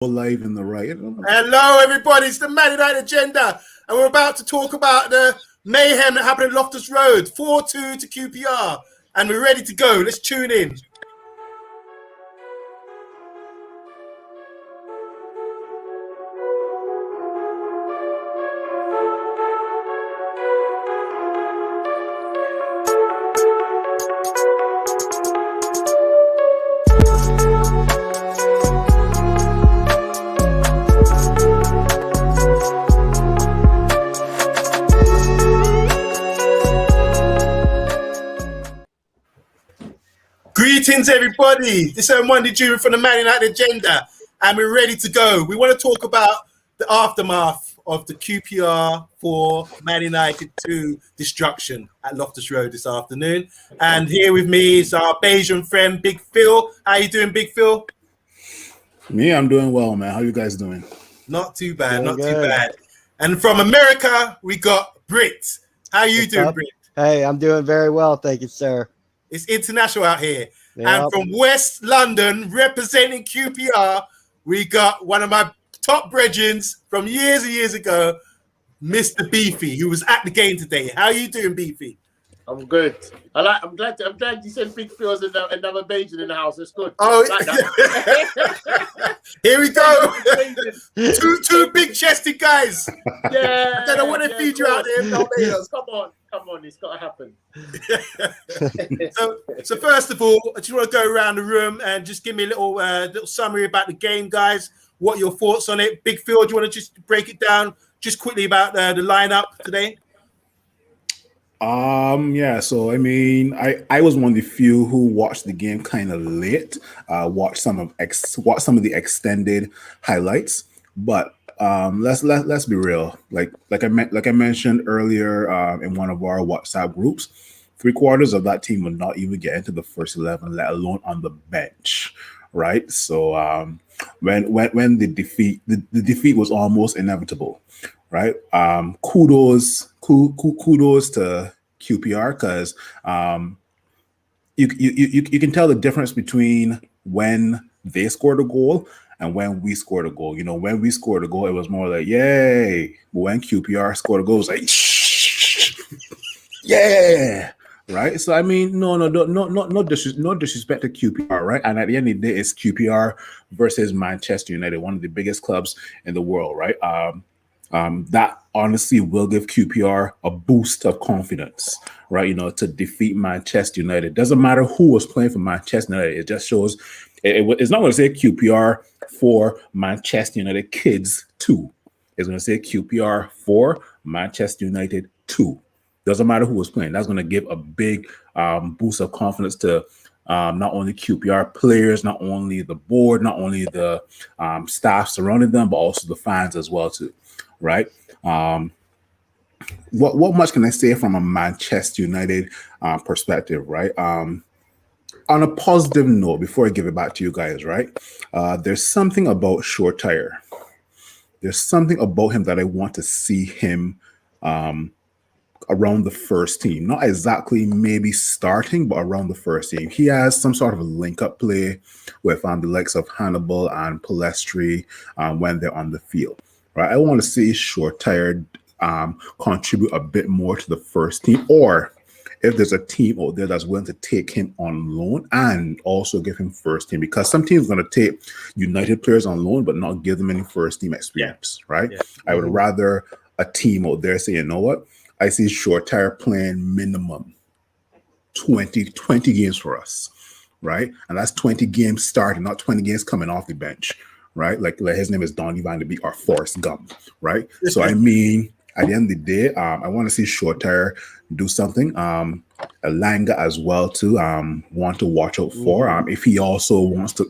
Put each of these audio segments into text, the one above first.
Live in the right. Hello, everybody. It's the Man United Agenda, and we're about to talk about the mayhem that happened at Loftus Road, 4-2 to QPR, and we're ready to go. Let's tune in. Greetings, everybody. This is Monday June from the Man United Agenda, and we're ready to go. We want to talk about the aftermath of the QPR 4, Man United 2 destruction at Loftus Road this afternoon. And here with me is our Bayesian friend, Big Phil. How you doing, Big Phil? Me, I'm doing well, man. How you guys doing? Not too bad, not too bad. And from America, we got Brit. How you doing, Brit? Hey, I'm doing very well, thank you, sir. It's international out here. Yep. And from West London, representing QPR, we got one of my top brethrens from years and years ago, Mr. Beefy, who was at the game today. How are you doing, Beefy? I'm good. I'm glad you said Big Phil's another Bayesian in the house. It's good. Oh, like that. Here we go. two big-chested guys. Yeah. I don't know what they feed you out there. Barbados. Come on, it's got to happen. So first of all, I just want to go around the room and just give me a little summary about the game, guys. What are your thoughts on it? Big Phil, do you want to just break it down just quickly about the lineup today? Yeah, so I mean, I was one of the few who watched the game kind of late, watched some of the extended highlights, but let's be real. Like I mentioned earlier in one of our WhatsApp groups, 3/4 of that team would not even get into the first 11, let alone on the bench, right? So when the defeat was almost inevitable, right? Kudos to QPR, because you can tell the difference between when they scored a goal and when we scored a goal. You know, when we scored a goal, it was more like yay, but when QPR scored a goal, it was like yeah, right? So I mean, no disrespect to QPR, right? And at the end of the day, it's QPR versus Manchester United, one of the biggest clubs in the world, right? That honestly will give QPR a boost of confidence, right? You know, to defeat Manchester United. Doesn't matter who was playing for Manchester United. It just shows it's not going to say QPR for Manchester United kids 2. It's going to say QPR for Manchester United 2. Doesn't matter who was playing. That's going to give a big boost of confidence to not only QPR players, not only the board, not only the staff surrounding them, but also the fans as well too. Right. What much can I say from a Manchester United perspective, right? On a positive note, before I give it back to you guys, right? There's something about Solskjaer. There's something about him that I want to see him around the first team. Not exactly maybe starting, but around the first team. He has some sort of a link-up play with the likes of Hannibal and Palestri when they're on the field. Right, I want to see Solskjaer contribute a bit more to the first team, or if there's a team out there that's willing to take him on loan and also give him first team, because some teams are going to take United players on loan but not give them any first team experience, right? Yeah. I would rather a team out there say, you know what, I see Solskjaer playing minimum 20 games for us, right? And that's 20 games starting, not 20 games coming off the bench. Right, like his name is Donny Van de Beek or Forrest Gump, right? So I mean, at the end of the day, I want to see Solskjaer do something. Elanga as well too. Want to watch out for. If he also wants to,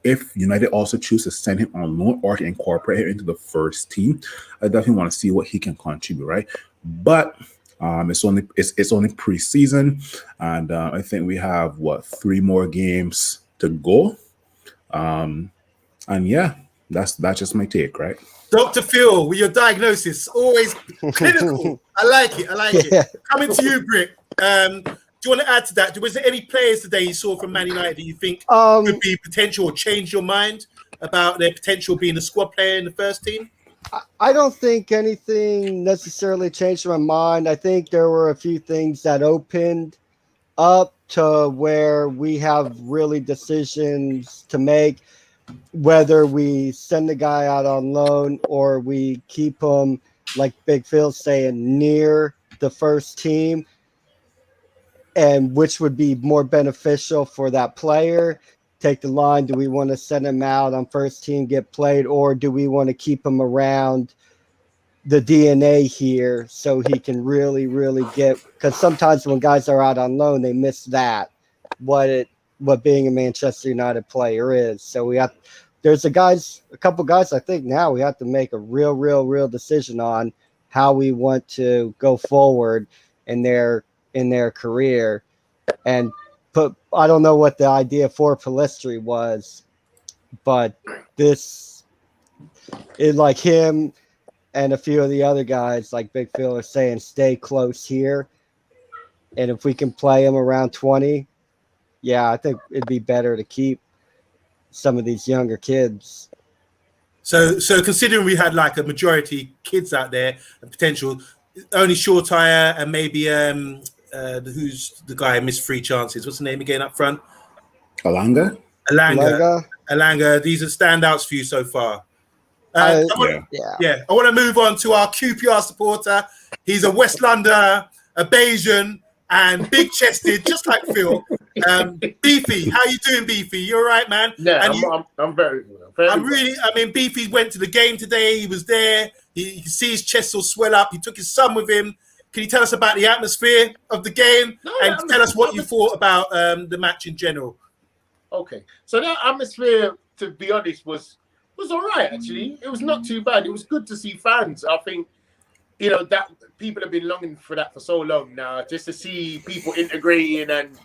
if United also choose to send him on loan or to incorporate him into the first team, I definitely want to see what he can contribute, right? But it's only preseason, and I think we have 3 more games to go. And yeah, that's just my take, right? Dr. Phil, with your diagnosis, always clinical. I like it. Yeah. Coming to you, Brick. Do you want to add to that? Was there any players today you saw from Man United that you think could be potential or change your mind about their potential being a squad player in the first team? I don't think anything necessarily changed my mind. I think there were a few things that opened up to where we have really decisions to make, whether we send the guy out on loan or we keep him, like Big Phil's saying, near the first team, and which would be more beneficial for that player. Take the line. Do we want to send him out on first team, get played, or do we want to keep him around the DNA here so he can really, really get, because sometimes when guys are out on loan, they miss that, what being a Manchester United player is. So there's a couple guys, I think now we have to make a real decision on how we want to go forward in their career. And I don't know what the idea for Pellistri was, but this is like him and a few of the other guys, like Big Phil, are saying, stay close here. And if we can play him around 20, yeah, I think it'd be better to keep some of these younger kids. So considering we had like a majority kids out there and potential, only Solskjaer and maybe who's the guy who missed 3 chances? What's the name again up front? Alanga? Alanga. These are standouts for you so far. I want to move on to our QPR supporter. He's a West Londoner, a Bayesian, and big-chested, just like Phil. Beefy, how you doing, Beefy? You all right, man? Yeah, I'm very good. I mean, Beefy went to the game today. He was there. You can see his chest will swell up. He took his son with him. Can you tell us about the atmosphere of the game and tell us what you thought about the match in general? Okay, so that atmosphere, to be honest, was all right, actually. It was not too bad. It was good to see fans. I think, that people have been longing for that for so long now, just to see people integrating and,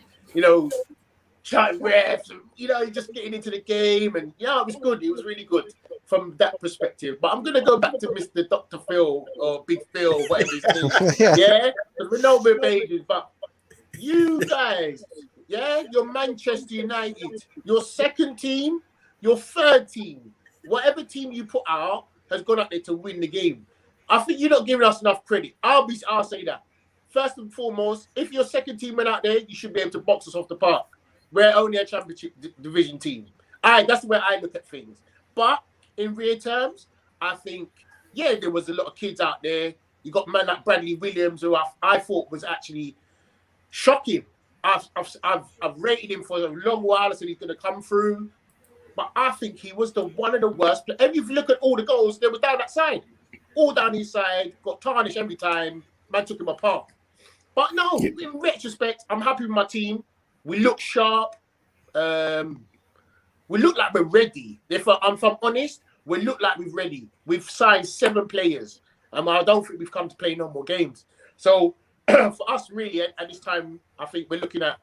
chatting refs, and, just getting into the game. And, it was good. It was really good from that perspective. But I'm going to go back to Mr. Dr. Phil or Big Phil, whatever his name is. Yeah? Because we know we're babies, but you guys, you're Manchester United. Your second team, your third team, whatever team you put out has gone out there to win the game. I think you're not giving us enough credit. I'll say that. First and foremost, if your second team went out there, you should be able to box us off the park. We're only a championship division team. That's the way I look at things. But in real terms, I think, there was a lot of kids out there. You got a man like Bradley Williams, who I thought was actually shocking. I've rated him for a long while. I said he's going to come through. But I think he was one of the worst. And if you look at all the goals, they were down that side. All down his side, got tarnished every time. Man took him apart. But no, in retrospect, I'm happy with my team. We look sharp. We look like we're ready. If I'm honest, we look like we're ready. We've signed 7 players. I don't think we've come to play no more games. So for us, really, at this time, I think we're looking at,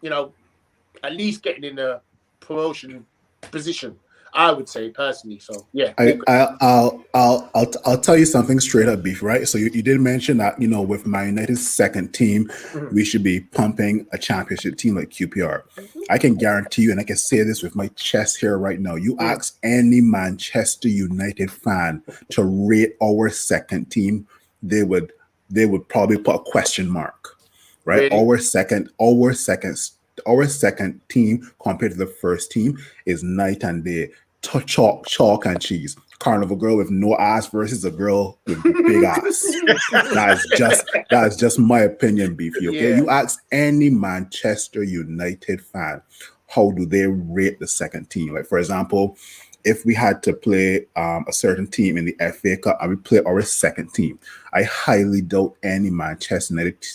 at least getting in a promotion position, I would say personally. So I'll tell you something straight up, Beef, right? So you did mention that, with Man United's second team, we should be pumping a championship team like QPR. I can guarantee you, and I can say this with my chest here right now, you ask any Manchester United fan to rate our second team, they would probably put a question mark, right? Really? Our second team compared to the first team is night and day. Chalk and cheese. Carnival girl with no ass versus a girl with big ass. That's just my opinion, Beefy. Okay, you ask any Manchester United fan, how do they rate the second team? Like, for example, if we had to play a certain team in the FA Cup and we play our second team, I highly doubt any Manchester United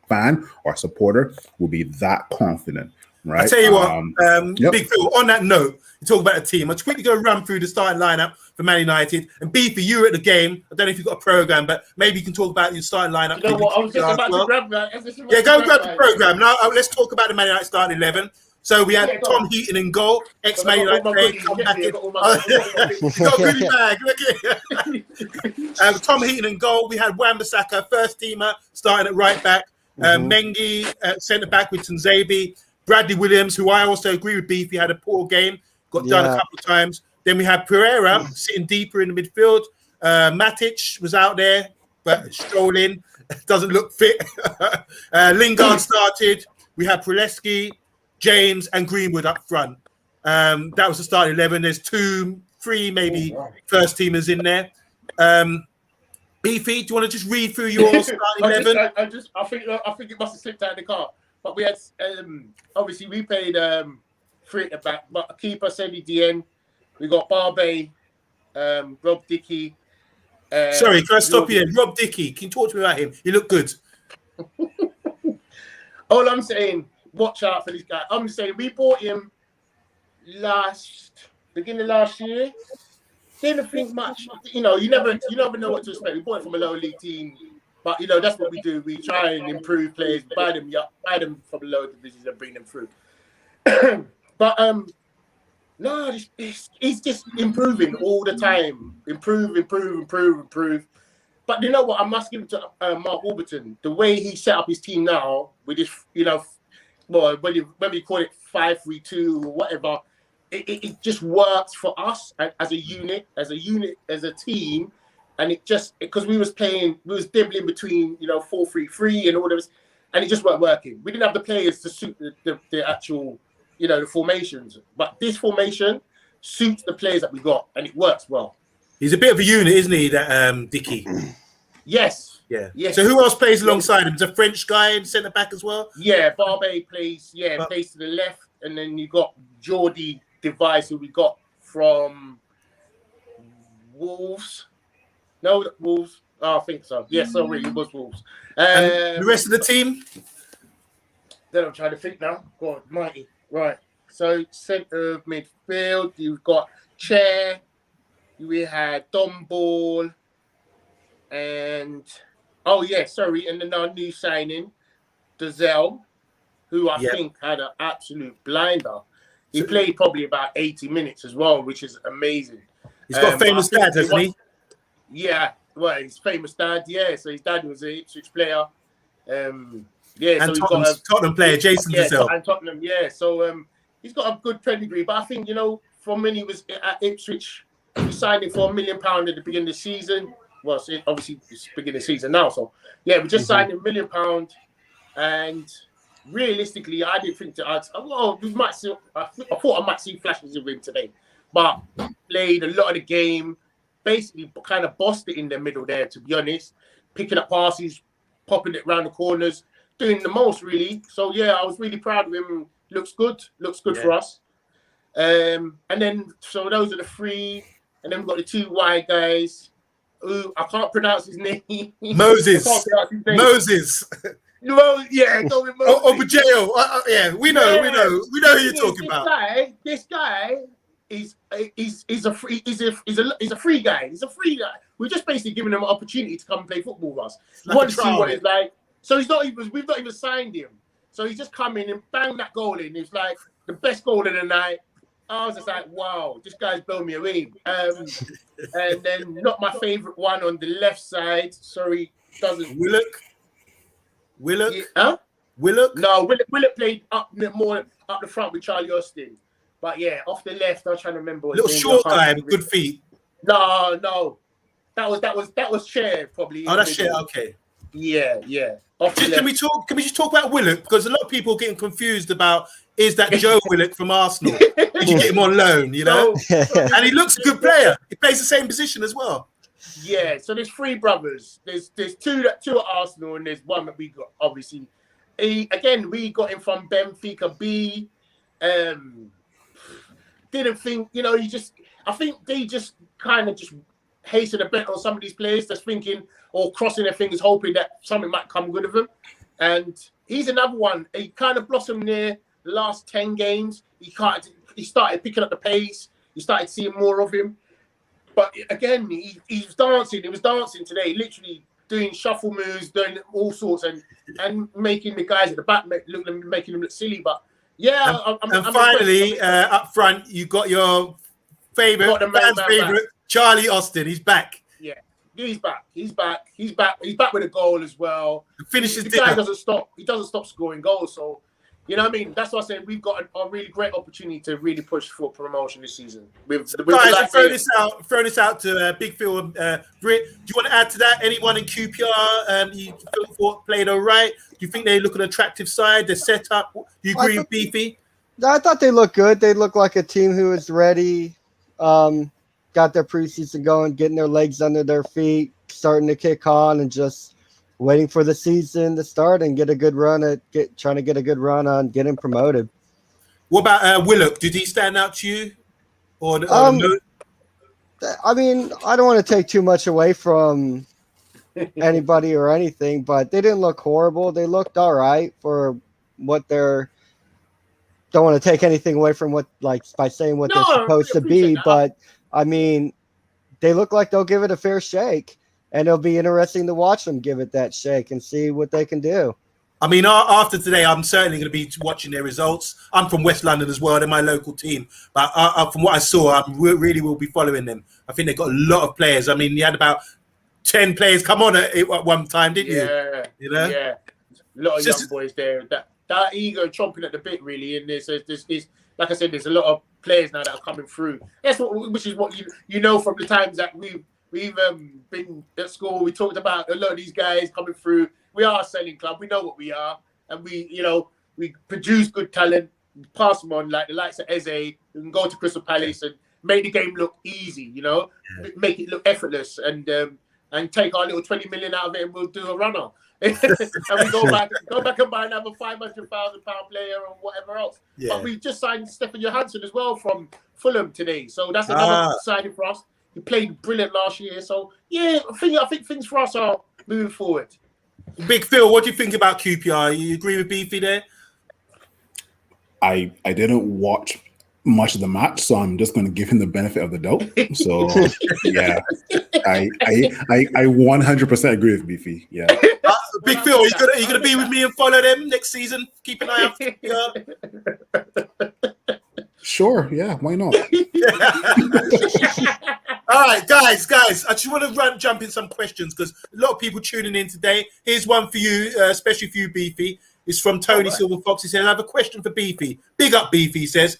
fan or supporter will be that confident, right? I tell you what, Big Phil, on that note, you talk about the team. I'll just quickly go run through the starting lineup for Man United. And Beefy, you were at the game. I don't know if you've got a program, but maybe you can talk about your starting lineup. You know what? I was just about to grab that. Go grab the program. Now, let's talk about the Man United starting 11. So we had Tom Heaton in goal, ex-Man United player. You got a goodie bag. Look at Tom Heaton in goal. We had Wan-Bissaka, first teamer, starting at right back. Mengi at centre back with Tunzabi. Bradley Williams, who I also agree with Beefy, had a poor game. got done a couple of times. Then we had Pereira sitting deeper in the midfield. Matic was out there, but strolling, doesn't look fit. Lingard started. We had Preleski, James, and Greenwood up front. That was the starting 11. There's 2, 3 maybe first teamers in there. Beefy, do you want to just read through your starting 11? I think it must have slipped out of the car. But we had obviously we played 3 at the back, but keeper Sedi Dien. We got Barbe, Rob Dickey. Sorry, can I stop you? Rob Dickey, can you talk to me about him? He looked good. All I'm saying, watch out for this guy. I'm saying we bought him beginning of last year. Didn't think much. You never know what to expect. We bought him from a lower league team, but that's what we do. We try and improve players, buy them from the lower divisions and bring them through. But no, he's just improving all the time. Improve. But you know what? I must give it to Mark Warburton. The way he set up his team now with this, well, whether you call it 5-3-2 or whatever, it just works for us as a unit, as a team. And it just, because we was dibbling between 4-3-3 and all this, and it just weren't working. We didn't have the players to suit the actual the formations, but this formation suits the players that we got, and it works well. He's a bit of a unit, isn't he, that Dickey? Yes. Yeah. Yes. So who else plays alongside him? Is a French guy in centre back as well? Yeah, Barbe plays to the left, and then you got Jordi Device, who we got from Wolves. No, Wolves. Oh, I think so. Yes, sorry, it was Wolves. And the rest of the team? Then I'm trying to think now. God, mighty. Right. So centre of midfield, you've got Chair. We had Don Ball, and and then our new signing, Dazelle, who I think had an absolute blinder. He played probably about 80 minutes as well, which is amazing. He's got a famous dad, hasn't he? Yeah, well, his famous dad, so his dad was an Ipswich player. And so Tottenham player, Jason Dazelle. And Tottenham, so he's got a good pedigree. But I think, from when he was at Ipswich, we signed him for £1 million at the beginning of the season. Well, obviously it's beginning of the season now. So we just signed him £1 million, and realistically, I didn't think I thought I might see flashes of him today, but played a lot of the game. Basically, kind of bossed it in the middle there. To be honest, picking up passes, popping it around the corners, doing the most really. So I was really proud of him. Looks good for us. And then so those are the 3. And then we've got the 2 wide guys. Who I can't pronounce his name. Moses. Moses. Well, go with Moses. Obajeo. We know who you're talking about. This guy is a free guy. He's a free guy. We're just basically giving him an opportunity to come and play football with us. We want to see what it's like. So we've not even signed him. So he's just come in and bang that goal in. It's like the best goal of the night. I was just like, wow, this guy's blown me away. And then not my favourite one on the left side. Sorry, doesn't Willock? Huh? Willock? No, Willock played more up the front with Charlie Austin. But off the left, I was trying to remember. Little short guy with good feet. No. That was Cher probably. Oh, that's Cher, okay. Yeah. Can we just talk about Willock? Because a lot of people are getting confused about, is that Joe Willock from Arsenal? Did you get him on loan, And he looks a good player. He plays the same position as well. Yeah, so there's 3 brothers. There's two at Arsenal, and there's one that we got, obviously. We got him from Benfica B. Didn't think, I think they just kind of just hastened a bit on some of these players, just thinking or crossing their fingers, hoping that something might come good of him. And he's another one. He kind of blossomed there the last 10 games. He started picking up the pace. You started seeing more of him. But again, he was dancing. He was dancing today, literally doing shuffle moves, doing all sorts, and making the guys at the back making them look silly. But I'm finally, up front, you got your fans' favorite, Charlie Austin. He's back. Yeah, he's back. He's back with a goal as well. Finishes the guy doesn't stop. He doesn't stop scoring goals. So You know what I mean? That's what I said. We've got a really great opportunity to really push for promotion this season. Guys, I'm throwing this out to Big Phil and Britt. Do you want to add to that? Anyone in QPR you thought played all right? Do you think they look an attractive side? They're set up. Do you agree with Beefy? I thought they looked good. They look like a team who is ready. Got their preseason going, getting their legs under their feet, starting to kick on, and just waiting for the season to start and get a good run trying to get a good run on getting promoted. What about Willock? Did he stand out to you? I mean, I don't want to take too much away from anybody or anything, but they didn't look horrible. They looked all right for what they're. Don't want to take anything away from what, like, by saying what they're supposed to be, but I mean, they look like they'll give it a fair shake. And it'll be interesting to watch them give it that shake and see what they can do. I mean, after today, I'm certainly going to be watching their results. I'm from West London as well. They're my local team. But from what I saw, I really will be following them. I think they've got a lot of players. I mean, you had about 10 players come on at one time, didn't you? Yeah. You know? Yeah. A lot of young boys there. That ego chomping at the bit, really. And there's like I said, there's a lot of players now that are coming through. Which is what you know from the times that we've been at school. We talked about a lot of these guys coming through. We are a selling club. We know what we are, and we produce good talent, pass them on like the likes of Eze. We can go to Crystal Palace and make the game look easy. Make it look effortless, and take our little 20 million out of it, and we'll do a runner. And we go back and buy another £500,000 player or whatever else. Yeah. But we just signed Stefan Johansson as well from Fulham today, so that's another signing for us. He played brilliant last year, so yeah, I think things for us are moving forward. Big Phil, what do you think about QPR? You agree with Beefy there? I didn't watch much of the match, so I'm just going to give him the benefit of the doubt. So yeah, I 100% agree with Beefy. Yeah. Big Phil, are you gonna be with me and follow them next season? Keep an eye out for QPR. Sure. Yeah. Why not? All right, guys, I just want to jump in some questions because a lot of people tuning in today. Here's one for you, especially for you, Beefy. It's from Tony Silver Fox. He said, I have a question for Beefy. Big up, Beefy, he says.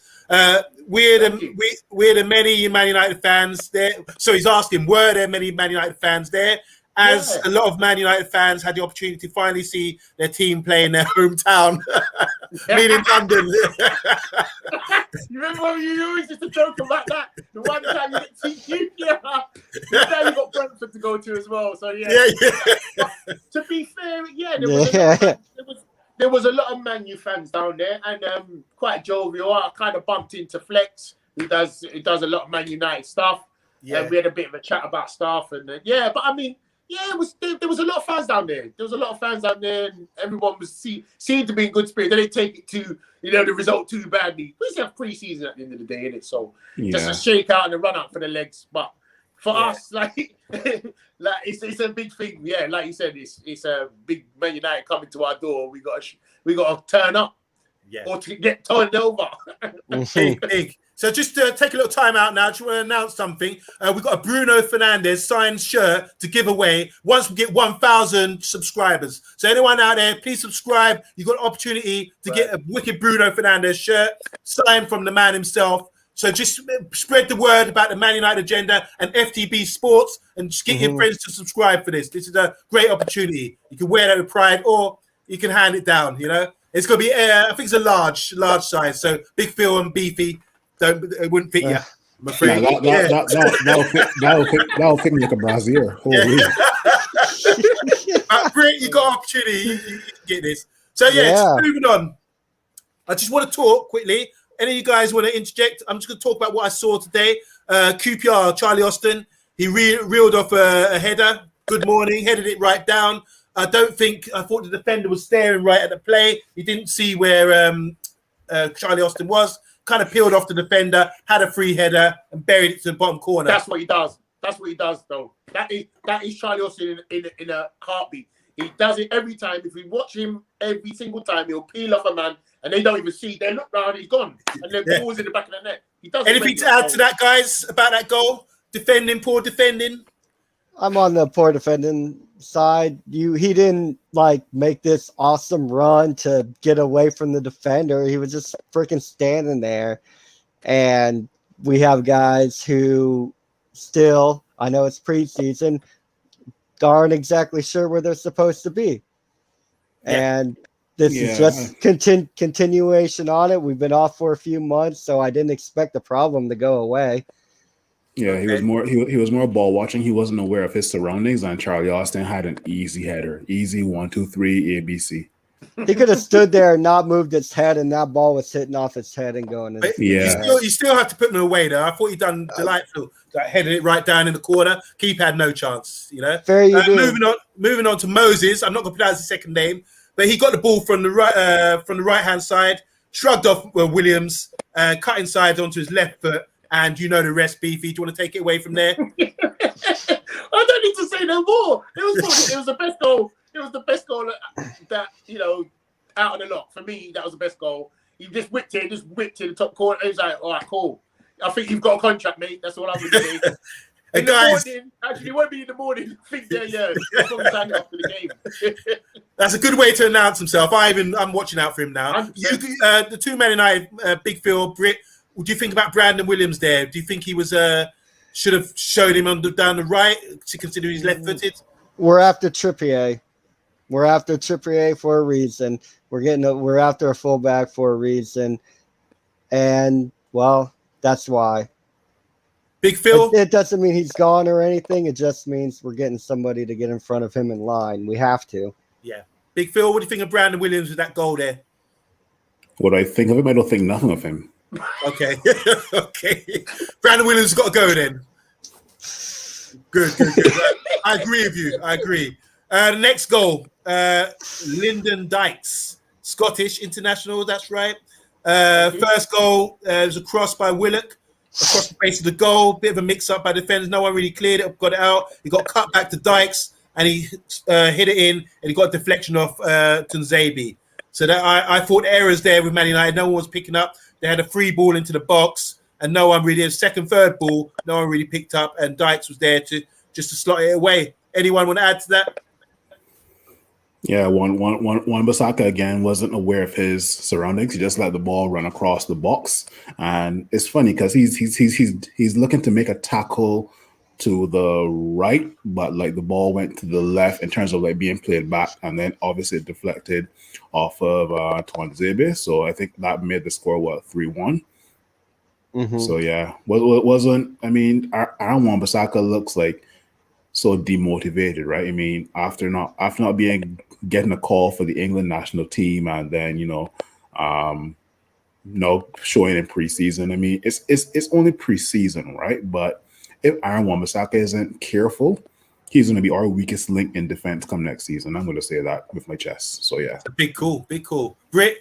We're the many Man United fans there. So he's asking, were there many Man United fans there? As a lot of Man United fans had the opportunity to finally see their team play in their hometown, meaning London. You remember when you always used to joke about that? The one time you get QPR, now you got Brentford to go to as well. So yeah. To be fair, there was a lot of Man U fans down there, and quite jovial. I kind of bumped into Flex, who does a lot of Man United stuff. Yeah, we had a bit of a chat about stuff, and but I mean. Yeah, there was a lot of fans down there. There was a lot of fans down there, and everyone seemed to be in good spirit. They didn't take it to the result too badly. We still have pre-season at the end of the day, innit? So just a shake out and a run out for the legs. But for us, like it's a big thing. Yeah, like you said, it's a big Man United coming to our door. We got to turn up, or to get turned over. Big. So just take a little time out now. Just want to announce something. We've got a Bruno Fernandes signed shirt to give away once we get 1,000 subscribers. So anyone out there, please subscribe. You've got an opportunity to get a wicked Bruno Fernandes shirt signed from the man himself. So just spread the word about the Man United agenda and FTB Sports, and just get your friends to subscribe for this. This is a great opportunity. You can wear that with pride, or you can hand it down. It's going to be, I think it's a large size. So Big Phil and Beefy. It wouldn't fit you, I'm afraid. That'll fit me like a brassiere. Great, you got opportunity. You can get this. So just moving on. I just want to talk quickly. Any of you guys want to interject? I'm just going to talk about what I saw today. QPR, Charlie Austin. He reeled off a header. Good morning. Headed it right down. I thought the defender was staring right at the play. He didn't see where Charlie Austin was. Kind of peeled off the defender, had a free header, and buried it to the bottom corner. That's what he does. Though. That is Charlie Austin in a heartbeat. He does it every time. If we watch him every single time, he'll peel off a man, and they don't even see. They look round, he's gone, and then balls in the back of the net. He does. Anything to add to that, guys, about that goal? Poor defending. I'm on the poor defending side. He didn't like make this awesome run to get away from the defender. He was just freaking standing there. And we have guys who still, I know it's preseason, aren't exactly sure where they're supposed to be. Yeah. And this is just continuation on it. We've been off for a few months, so I didn't expect the problem to go away. Yeah, he was more he was more ball watching. He wasn't aware of his surroundings, and Charlie Austin had an easy header, easy 1, 2, 3 ABC. He could have stood there and not moved his head, and that ball was hitting off his head and going in. You still have to put him away though. I thought he done delightful. That headed it right down in the corner. Keeper had no chance. You know. Fair you do. Moving on to Moses. I'm not going to pronounce his second name, but he got the ball from the right hand side, shrugged off Williams, cut inside onto his left foot. And you know the rest, Beefy. Do you want to take it away from there? I don't need to say no more. It was the best goal. It was the best goal that out of the lot for me. That was the best goal. He just whipped it to the top corner. It was like, all right, cool. I think you've got a contract, mate. That's all I'm going to say. Hey guys, actually, it won't be in the morning. I think probably sang after the game. That's a good way to announce himself. I'm watching out for him now. The two Man United, Big Phil, Britt. What do you think about Brandon Williams there? Do you think he was should have showed him down the right to consider he's left-footed? We're after Trippier. We're after Trippier for a reason. We're after a fullback for a reason, and well, that's why. Big Phil. It doesn't mean he's gone or anything. It just means we're getting somebody to get in front of him in line. We have to. Yeah, Big Phil. What do you think of Brandon Williams with that goal there? What do I think of him? I don't think nothing of him. Okay. Okay. Brandon Williams has got to go then. Good. I agree with you. I agree. The next goal, Lyndon Dykes, Scottish international. That's right. First goal was a cross by Willock across the face of the goal. Bit of a mix-up by defenders. No one really cleared it, got it out. He got cut back to Dykes, and he hit it in, and he got a deflection off Tunzabi. So that I thought errors there with Man United. No one was picking up. They had a free ball into the box, and no one really, second, third ball, no one really picked up, and Dykes was there to slot it away. Anyone want to add to that? Yeah, Wan-Bissaka again wasn't aware of his surroundings. He just let the ball run across the box, and it's funny because he's looking to make a tackle to the right, but like the ball went to the left in terms of like being played back, and then obviously it deflected off of Tuanzebe. So I think that made the score 3-1. Mm-hmm. So yeah, wasn't. I mean, Aaron Wan-Bissaka looks like so demotivated, right? I mean, after not getting a call for the England national team, and then showing in preseason. I mean, it's only preseason, right? But if Aaron Wan-Bissaka isn't careful, he's going to be our weakest link in defense come next season. I'm going to say that with my chest. So yeah, big call. Britt,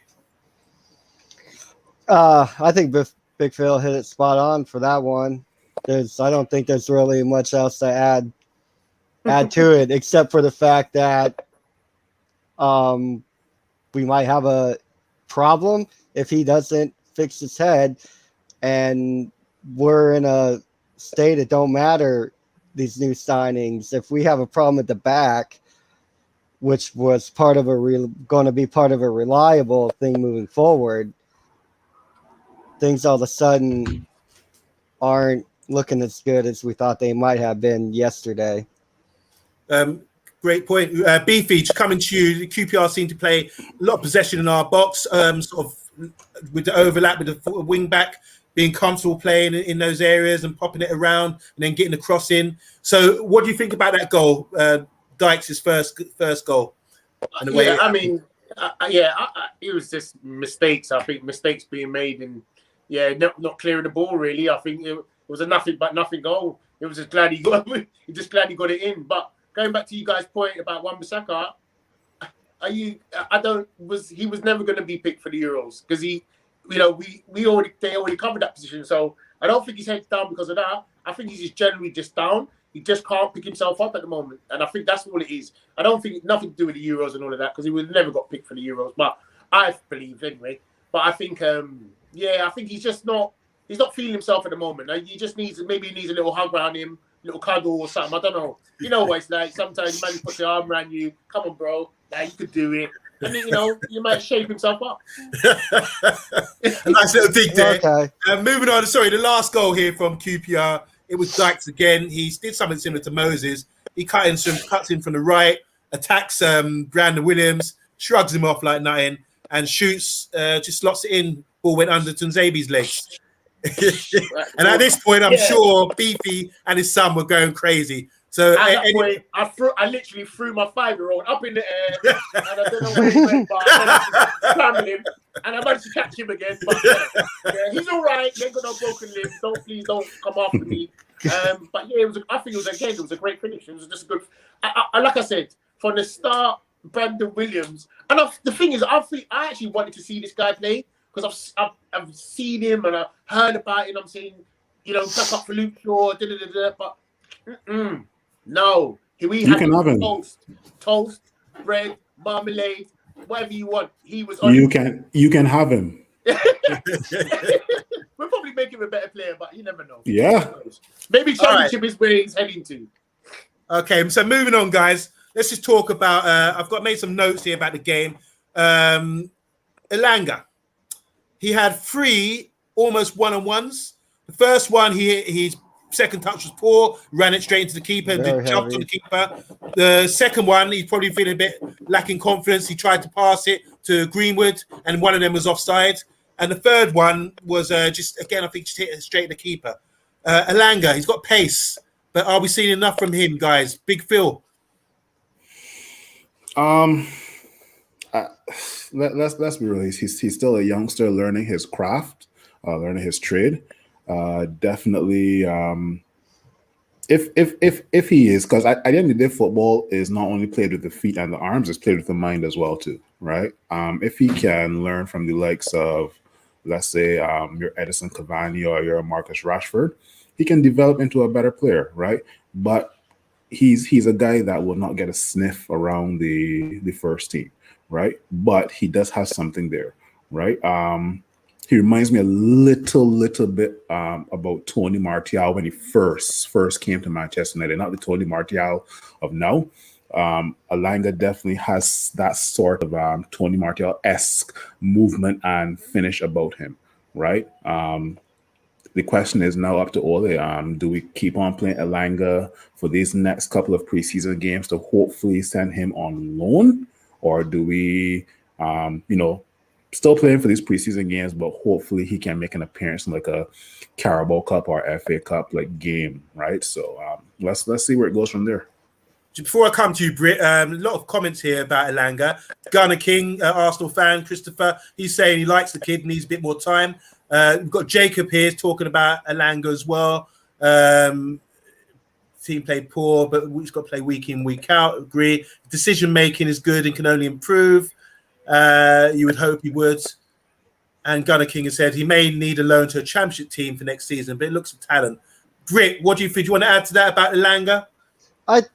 I think Big Phil hit it spot on for that one. I don't think there's really much else to add to it, except for the fact that we might have a problem if he doesn't fix his head, and we're in a state it don't matter these new signings. If we have a problem at the back, which was going to be part of a reliable thing moving forward, things all of a sudden aren't looking as good as we thought they might have been yesterday. Great point. Beefy, coming to you, the QPR seem to play a lot of possession in our box, sort of with the overlap with the wing back, being comfortable playing in those areas and popping it around and then getting the cross in. So what do you think about that goal, Dykes' first goal? It was just mistakes. I think mistakes being made and not clearing the ball really. I think it was a nothing goal. It was just glad he got it in. But going back to you guys' point about Wan-Bissaka, he was never going to be picked for the Euros because they already covered that position. So I don't think his head's down because of that. I think he's just generally just down. He just can't pick himself up at the moment, and I think that's all it is. I don't think nothing to do with the Euros and all of that because he would never got picked for the Euros. But I believe anyway. But I think I think he's just not. He's not feeling himself at the moment. He just needs a little hug around him, little cuddle or something. I don't know. You know what it's like. Sometimes man puts their arm around you. Come on, bro. Like, you could do it. And then, you might shape himself up. Nice little dig there. Okay. Moving on. Sorry, the last goal here from QPR. It was Dykes again. He did something similar to Moses. He cuts in from the right, attacks Brandon Williams, shrugs him off like nothing, and shoots. Just slots it in. Ball went under Tunzebi's legs. And at this point, I'm sure Beefy and his son were going crazy. So at that point, I literally threw my 5-year-old up in the air, and I don't know where he went, but I scrambled him, and I managed to catch him again. But he's all right. He ain't got no broken limbs. Please don't come after me. But yeah, I think it was a great finish. It was just a good. Like I said, from the start, Brandon Williams, and the thing is, I actually wanted to see this guy play because I've seen him and I've heard about him. I'm saying, back up for Luke Shaw, but. No, we had toast, bread, marmalade, whatever you want. He was on. You can have him. We'll probably make him a better player, but you never know. Yeah. Maybe championship is where he's heading to. Okay, so moving on, guys. Let's just talk about. I've made some notes here about the game. Elanga, he had 3 almost one-on-ones. The first one, he's second touch was poor, ran it straight into the keeper, jumped on the keeper. The second one, he's probably feeling a bit lacking confidence. He tried to pass it to Greenwood, and one of them was offside. And the third one was just hit it straight at the keeper. Elanga, he's got pace, but are we seeing enough from him, guys? Big Phil. Let's be real. He's still a youngster learning his craft, learning his trade. Definitely, if he is, because at the end of the day, football is not only played with the feet and the arms; it's played with the mind as well too, right? If he can learn from the likes of, let's say, your Edison Cavani or your Marcus Rashford, he can develop into a better player, right? But he's a guy that will not get a sniff around the first team, right? But he does have something there, right? He reminds me a little bit about Tony Martial when he first came to Manchester United. Not the Tony Martial of now. Elanga definitely has that sort of Tony Martial-esque movement and finish about him, right? The question is now up to Ole. Do we keep on playing Elanga for these next couple of preseason games to hopefully send him on loan? Or do we, still playing for these preseason games, but hopefully he can make an appearance in like a Carabao Cup or FA Cup like game, right? So let's see where it goes from there. Before I come to you, Britt, a lot of comments here about Elanga. Gunnar King, Arsenal fan, Christopher, he's saying he likes the kid, needs a bit more time. We've got Jacob here talking about Elanga as well. Team played poor, but we've got to play week in, week out. Agree. Decision making is good and can only improve. You would hope he would. And Gunnar King has said he may need a loan to a championship team for next season, but it looks for talent. Britt, what do you think? Do you want to add to that about Elanga? That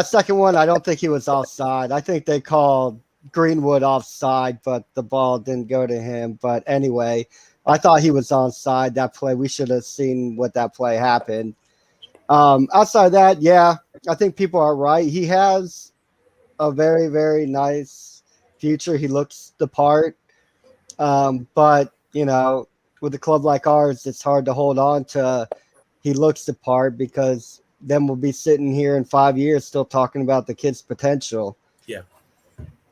second one, I don't think he was offside. I think they called Greenwood offside, but the ball didn't go to him. But anyway, I thought he was onside that play. We should have seen what that play happened. Outside of that, yeah, I think people are right. He has a very, very nice future. He looks the part. But, with a club like ours, it's hard to hold on to he looks the part because then we'll be sitting here in 5 years still talking about the kid's potential. Yeah.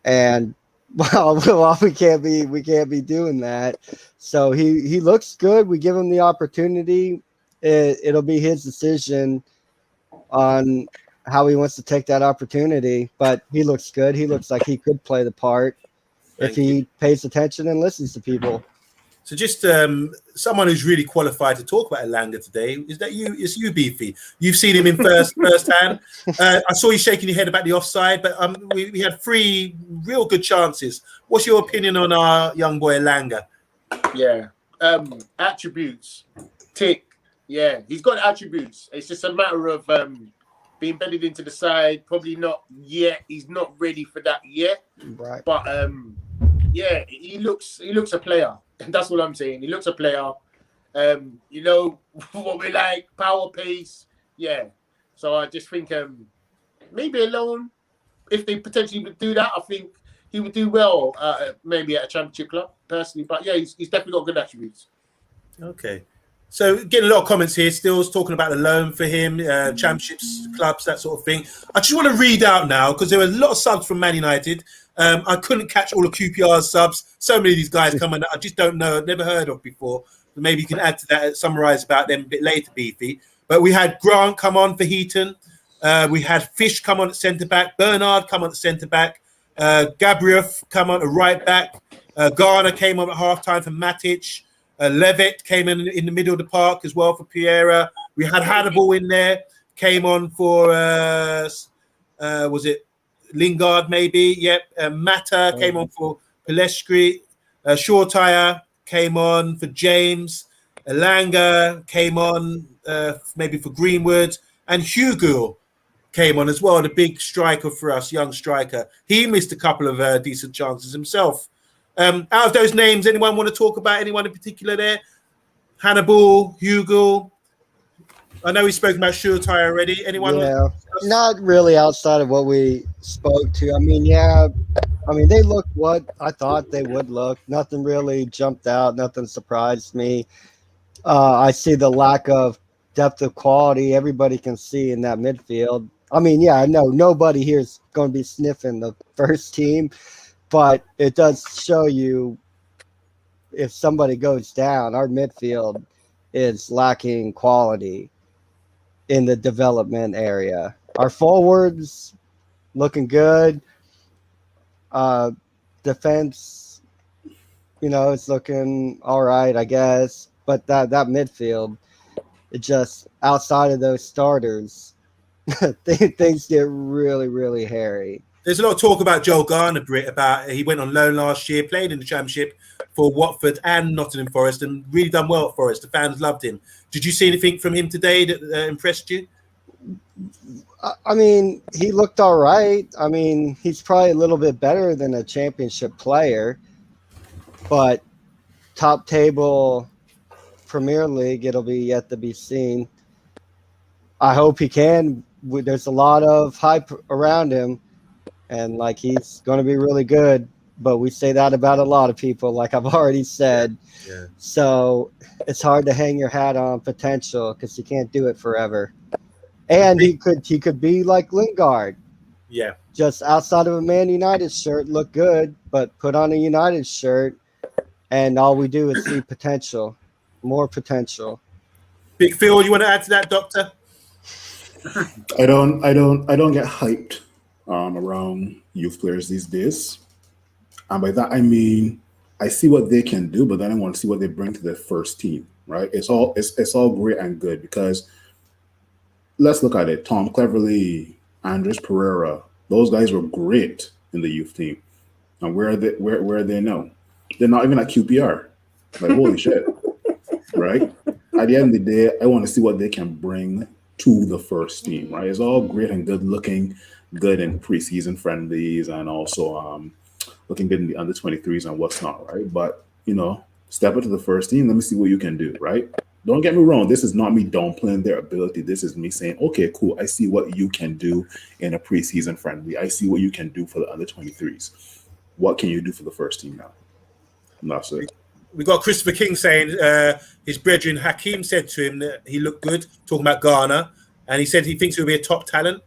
And well, we can't be doing that. So he looks good. We give him the opportunity. It'll be his decision on how he wants to take that opportunity, but he looks good. He looks like he could play the part if he pays attention and listens to people. So just someone who's really qualified to talk about Elanga today, is that you? It's you, Beefy. You've seen him in first hand. I saw you shaking your head about the offside, but we had 3 real good chances. What's your opinion on our young boy Elanga? Yeah. Attributes. Tick. Yeah, he's got attributes. It's just a matter of being bedded into the side. Probably not yet. He's not ready for that yet. Right. But yeah, he looks a player. That's what I'm saying. He looks a player. You know what we like, power pace. Yeah. So I just think maybe a loan, if they potentially would do that, I think he would do well maybe at a championship club, personally. But yeah, he's definitely got good attributes. Okay. So getting a lot of comments here, Stills talking about the loan for him, championships, clubs, that sort of thing. I just want to read out now because there were a lot of subs from Man United. I couldn't catch all of QPR's subs. So many of these guys come on that I just don't know, never heard of before. Maybe you can add to that, summarize about them a bit later, Beefy. But we had Grant come on for Heaton. We had Fish come on at centre-back. Bernard come on at centre-back. Gabriel come on at right-back. Garner came on at half-time for Matic. Levitt came in the middle of the park as well for Piera. We had Hannibal in there. Came on for, was it Lingard maybe? Yep. Mata came on for Pelestri. Shortire came on for James. Elanga came on maybe for Greenwood. And Hugo came on as well, the big striker for us, young striker. He missed a couple of decent chances himself. Out of those names, anyone want to talk about anyone in particular there? Hannibal, Hugo. I know we spoke about Shurtai already. Anyone? Yeah, not really outside of what we spoke to. I mean, they looked what I thought they would look. Nothing really jumped out. Nothing surprised me. I see the lack of depth of quality everybody can see in that midfield. I mean, yeah, I know nobody here is going to be sniffing the first team, but it does show you if somebody goes down, our midfield is lacking quality in the development area. Our forwards looking good. Defense, it's looking all right, I guess. But that midfield, it just outside of those starters, things get really, really hairy. There's a lot of talk about Joel Garner, Britt, about he went on loan last year, played in the Championship for Watford and Nottingham Forest, and really done well at Forest. The fans loved him. Did you see anything from him today that impressed you? I mean, he looked all right. I mean, he's probably a little bit better than a Championship player, but top table Premier League, it'll be yet to be seen. I hope he can. There's a lot of hype around him, and he's going to be really good. But we say that about a lot of people, like I've already said. Yeah. So it's hard to hang your hat on potential because you can't do it forever. And he could be like Lingard. Yeah. Just outside of a Man United shirt, look good, but put on a United shirt, and all we do is see potential, more potential. Big Phil, you want to add to that, Doctor? I don't get hyped around youth players these days. And by that I mean I see what they can do, but then I want to see what they bring to the first team, right? It's all great and good because let's look at it. Tom Cleverley, Andres Pereira, those guys were great in the youth team. And where are they now? They're not even at QPR. Like, holy shit. Right? At the end of the day, I want to see what they can bring to the first team, right? It's all great and good looking good in preseason friendlies and also looking good in the under 23s and what's not, right? But, step into the first team. Let me see what you can do, right? Don't get me wrong. This is not me downplaying their ability. This is me saying, okay, cool. I see what you can do in a preseason friendly. I see what you can do for the under 23s. What can you do for the first team now? That's it. We got Christopher King saying his brethren Hakeem said to him that he looked good, talking about Ghana, and he said he thinks he'll be a top talent.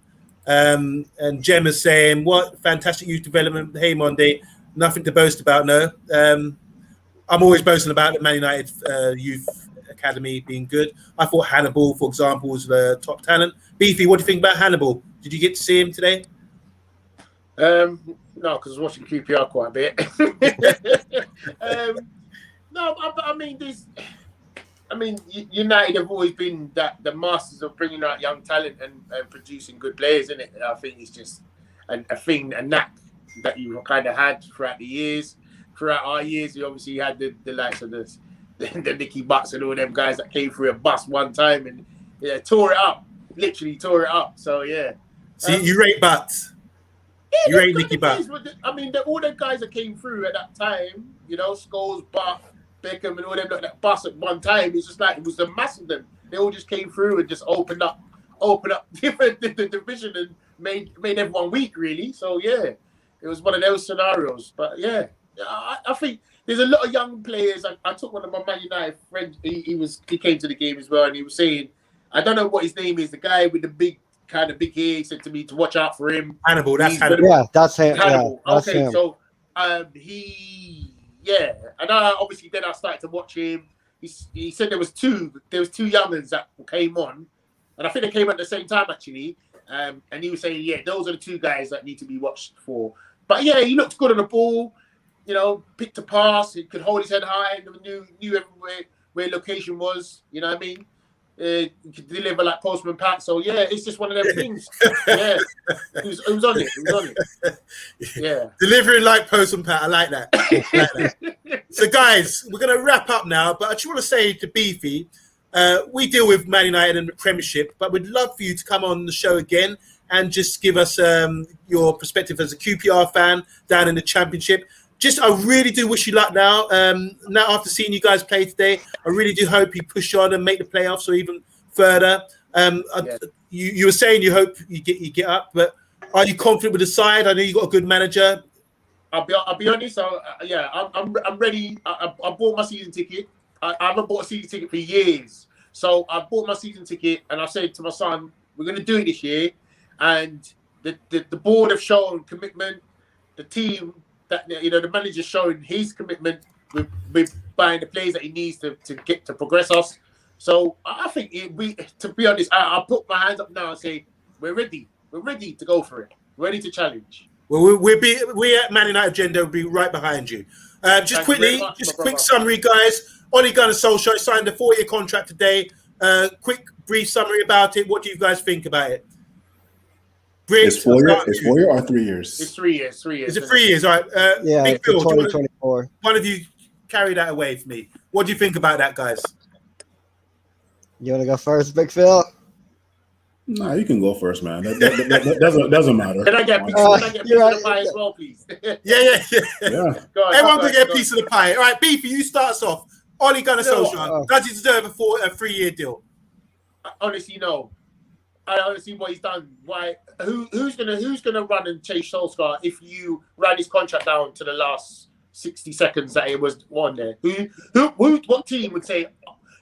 And Gemma's saying, what fantastic youth development. Hey, Monday, nothing to boast about, no. I'm always boasting about the Man United youth academy being good. I thought Hannibal, for example, was the top talent. Beefy, what do you think about Hannibal? Did you get to see him today? No, because I was watching QPR quite a bit. No, I mean, United have always been the masters of bringing out young talent and producing good players, isn't it? I think it's just a knack that you kind of had throughout the years. Throughout our years, we obviously had the likes of the Nicky Butts and all them guys that came through a bus one time and tore it up, literally tore it up. So yeah. So you rate Butts? Yeah, you rate Nicky Butts? I mean, all the guys that came through at that time, Scholes, Butt, Beckham and all them that bus at one time. It's just like it was the mass of them. They all just came through and just opened up different the division and made everyone weak, really. So yeah, it was one of those scenarios. But yeah, I think there's a lot of young players. I took one of my Man United friends. He came to the game as well, and he was saying, I don't know what his name is. The guy with the big hair. He said to me to watch out for him. Hannibal. That's Hannibal. Yeah, that's him. Hannibal. Yeah, that's okay, him. so and obviously then I started to watch him. He said there was two young'uns that came on, and I think they came at the same time actually. And he was saying, yeah, those are the two guys that need to be watched for. But yeah, he looked good on the ball. You know, picked a pass. He could hold his head high. Knew everywhere where location was. You know what I mean? He could deliver like Postman Pat. So yeah, it's just one of them things. Yeah, it was on it. Yeah, delivering like Postman Pat. I like that. So guys, we're gonna wrap up now, but I just want to say to Beefy, we deal with Man United and the Premiership, but we'd love for you to come on the show again and just give us your perspective as a QPR fan down in the Championship. I really do wish you luck now. Now, after seeing you guys play today, I really do hope you push on and make the playoffs or even further. You were saying you hope you get up, but are you confident with the side? I know you got a good manager. I'll be honest. I'm ready. I bought my season ticket. I haven't bought a season ticket for years, so I bought my season ticket, and I said to my son, "We're going to do it this year." And the board have shown commitment. The team. That the manager's showing his commitment with buying the players that he needs to get to progress us. So I think to be honest, I put my hands up now and say we're ready. We're ready to go for it. We're ready to challenge. Well, we at Man United Agenda will be right behind you. Just quick summary, guys. Ole Gunnar Solskjaer signed a 4-year contract today. Quick brief summary about it. What do you guys think about it? It's 4 year or 3 years? It's 3 years. 3 years. Is it 3 years? All right. Yeah, Big Phil, 2024. One of you carry that away for me. What do you think about that, guys? You want to go first, Big Phil? No, you can go first, man. That doesn't matter. Can I get a piece of the pie as well, please? Yeah. On, everyone can get a piece of the pie. All right, Beefy, you start us off. Ole Gunnar Solskjaer, does he deserve a 3-year deal? Honestly, no. I don't see what he's done. Why? Who's gonna run and chase Solskjaer if you ran his contract down to the last 60 seconds that it was on there? What team would say,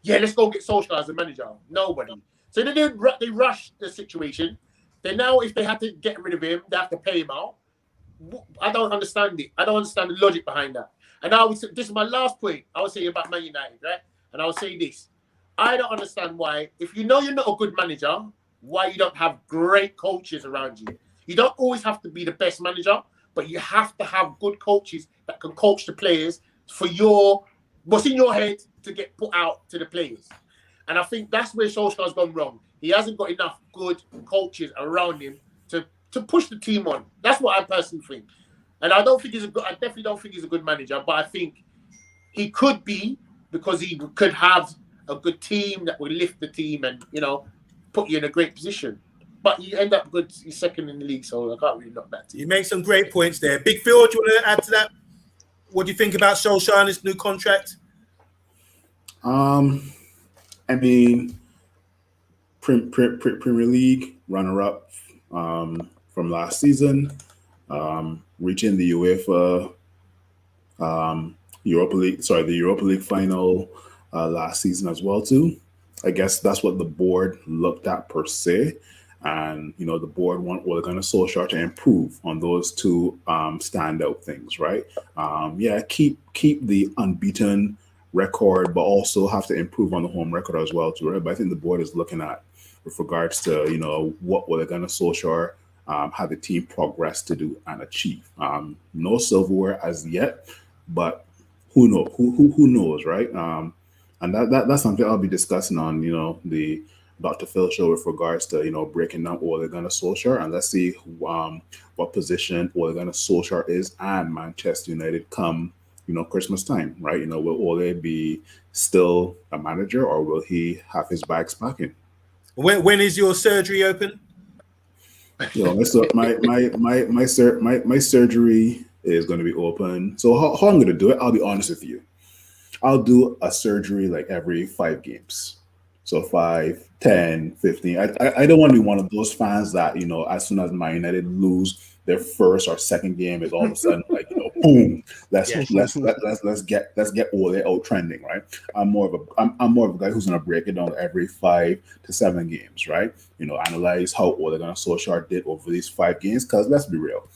yeah, let's go get Solskjaer as a manager? Nobody. So they rushed the situation. Then now, if they had to get rid of him, they have to pay him out. I don't understand it. I don't understand the logic behind that. And this is my last point. I was saying about Man United, right? And I was saying this. I don't understand why, if you know you're not a good manager, why you don't have great coaches around you. You don't always have to be the best manager, but you have to have good coaches that can coach the players for what's in your head to get put out to the players. And I think that's where Solskjaer's gone wrong. He hasn't got enough good coaches around him to push the team on. That's what I personally think. And I definitely don't think he's a good manager, but I think he could be, because he could have a good team that would lift the team and, put you in a great position. But you end up good, you're second in the league, so I can't really knock that team. You make some great points there. Big Phil, do you want to add to that? What do you think about Solskjaer and his new contract? I mean, Premier League runner-up from last season, reaching the UEFA the Europa League final last season as well too. I guess that's what the board looked at per se. And, the board want Ole Gunnar Solskjaer to improve on those two standout things, right? Keep the unbeaten record, but also have to improve on the home record as well too, right? But I think the board is looking at with regards to, what Ole Gunnar Solskjaer have the team progress to do and achieve. No silverware as yet, but who knows? Who knows, right? And that's something I'll be discussing on, the Dr. Phil show with regards to, breaking down Ole Gunnar Solskjaer, and let's see what position Ole Gunnar Solskjaer is and Manchester United come, Christmas time, right? Will Ole be still a manager, or will he have his bags packing? When is your surgery open? My surgery is going to be open. So how I'm going to do it, I'll be honest with you. I'll do a surgery like every 5 games. So 5, 10, 15. I don't want to be one of those fans that, as soon as Man United lose their first or second game, is all of a sudden like, boom, let's Yeah. get Ole out trending, right? I'm more of a guy who's gonna break it down every 5 to 7 games, right? Analyze how Ole Gunnar Solskjaer did over these 5 games, because let's be real.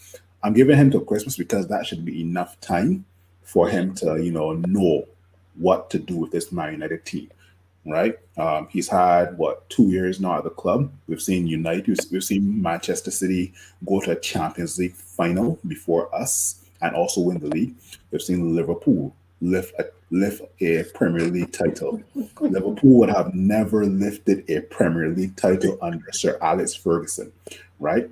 I'm giving him till Christmas because that should be enough time for him to, know what to do with this Man United team, right? He's had 2 years now at the club. We've seen United, we've seen Manchester City go to a Champions League final before us and also win the league. We've seen Liverpool lift a Premier League title. Liverpool would have never lifted a Premier League title under Sir Alex Ferguson, right?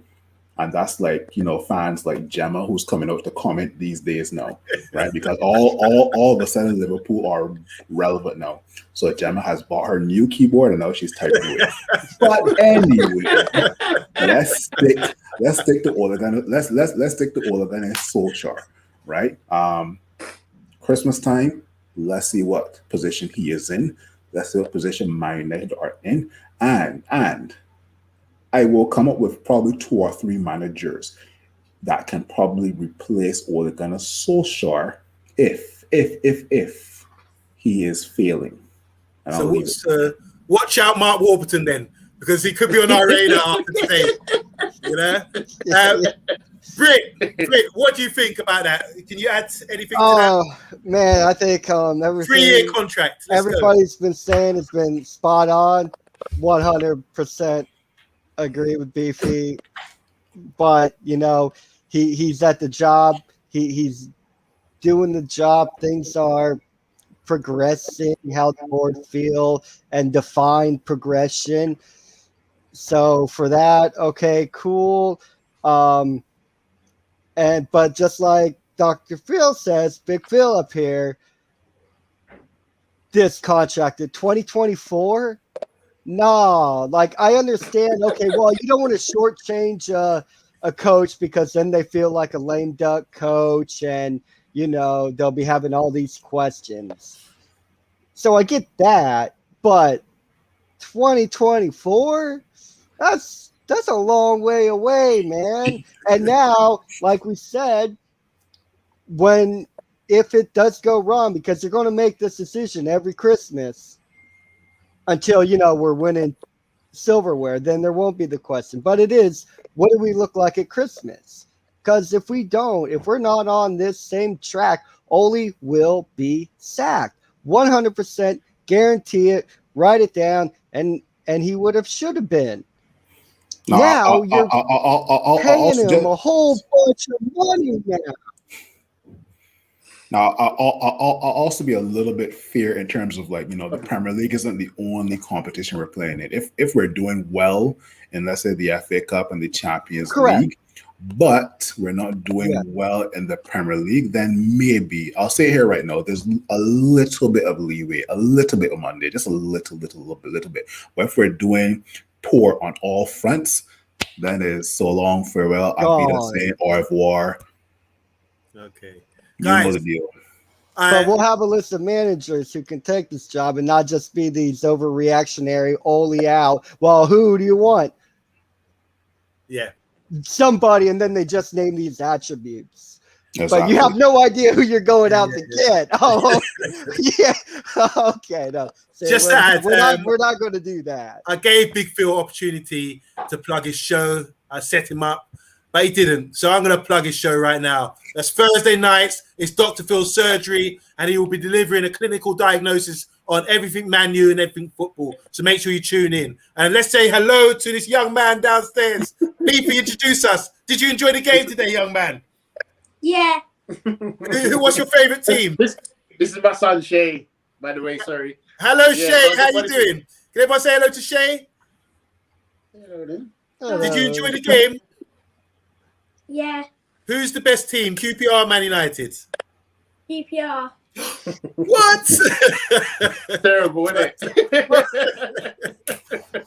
And that's like, fans like Gemma who's coming out to comment these days now, right? Because all of a sudden Liverpool are relevant now. So Gemma has bought her new keyboard and now she's typing away. But anyway, let's stick to Ole Gunnar. Let's stick to Ole Gunnar Solskjaer, right? Christmas time, let's see what position he is in. Let's see what position Man United are in. And I will come up with probably 2 or 3 managers that can probably replace Ole Gunnar Solskjaer if he is failing. And So watch out, Mark Warburton, then, because he could be on our radar after today. Britt, what do you think about that? Can you add anything to that? Man, I think everything. 3-year contract. Everybody's been saying it's been spot on, 100%. Agree with Beefy, but he's at the job. He's doing the job. Things are progressing. How the board feel and define progression. So for that, okay, cool. But just like Dr. Phil says, Big Phil up here, this contract in 2024. No, like I understand. Okay, well, you don't want to shortchange a coach because then they feel like a lame duck coach, and they'll be having all these questions. So I get that, but 2024, that's a long way away, man. And now, like we said, if it does go wrong, because they're going to make this decision every Christmas. Until, we're winning silverware, then there won't be the question. But it is, what do we look like at Christmas? Because if we're not on this same track, Ole will be sacked. 100% guarantee it, write it down, and he should have been. Now you're paying him a whole bunch of money now. Now, I'll also be a little bit fair in terms of the Premier League isn't the only competition we're playing in. If we're doing well in, let's say, the FA Cup and the Champions League, but we're not doing well in the Premier League, then maybe, I'll say here right now, there's a little bit of leeway, a little bit of Monday, just a little bit. But if we're doing poor on all fronts, then it's so long, farewell, auf Wiedersehen, au revoir. Okay. Guys, the deal. But we'll have a list of managers who can take this job and not just be these overreactionary Ole out. Well, who do you want? Yeah. Somebody, and then they just name these attributes. Exactly. But you have no idea who you're going out to get. Oh, yeah. Okay, no. We're not going to do that. I gave Big Phil opportunity to plug his show. I set him up, but he didn't. So I'm going to plug his show right now. That's Thursday nights. It's Dr. Phil's surgery, and he will be delivering a clinical diagnosis on everything Man U and everything football. So make sure you tune in. And let's say hello to this young man downstairs. Beefy, introduce us. Did you enjoy the game today, young man? Yeah. What's your favorite team? This is my son Shay, by the way. Sorry. Hello, Shay. How you doing? Can everyone say hello to Shay? Hello. Did you enjoy the game? Yeah. Who's the best team, QPR or Man United? QPR. What? Terrible, isn't it?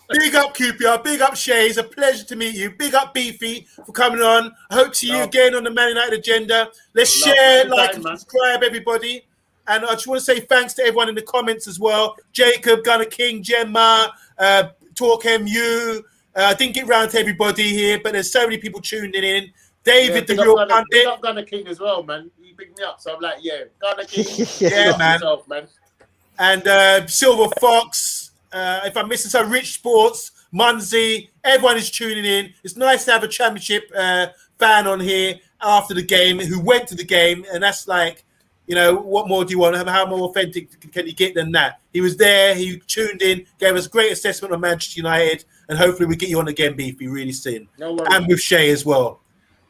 Big up QPR, big up Shay. It's a pleasure to meet you. Big up Beefy for coming on. I hope to see you again on the Man United agenda. Let's share, like, and subscribe, everybody. And I just want to say thanks to everyone in the comments as well. Jacob, Gunner King, Gemma, Talk MU. I didn't get round to everybody here, but there's so many people tuning in. David, the real pundit. Big up Gunner King as well, man. He picked me up, so I'm like, yeah, Gunner King. Yeah, man. Yourself, man. And Silver Fox. If I'm missing some, Rich Sports, Munzie, everyone is tuning in. It's nice to have a championship fan on here after the game who went to the game, and that's like, you know, what more do you want? How more authentic can you get than that? He was there, he tuned in, gave us a great assessment on Manchester United, and hopefully we get you on again, Beefy, really soon. No worries. And with Shay as well.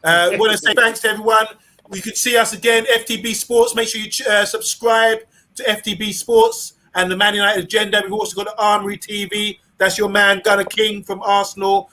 I want to say thanks to everyone. You can see us again, FTB Sports. Make sure you subscribe to FTB Sports and the Man United Agenda. We've also got the Armory TV. That's your man, Gunner King from Arsenal.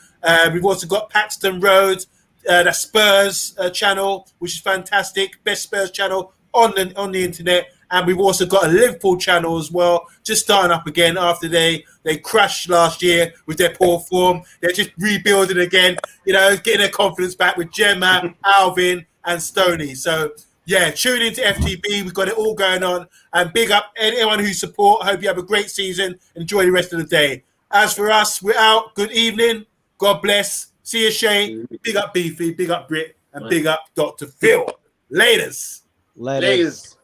We've also got Paxton Road, the Spurs channel, which is fantastic. Best Spurs channel on the internet. And we've also got a Liverpool channel as well, just starting up again after they crashed last year with their poor form. They're just rebuilding again, you know, getting their confidence back with Gemma, Alvin, and Stoney. So, yeah, tune into FTB. We've got it all going on. And big up anyone who support. I hope you have a great season. Enjoy the rest of the day. As for us, we're out. Good evening. God bless. See you, Shay. Big up Beefy. Big up Brit. And big up Dr. Phil. Laters. Laters.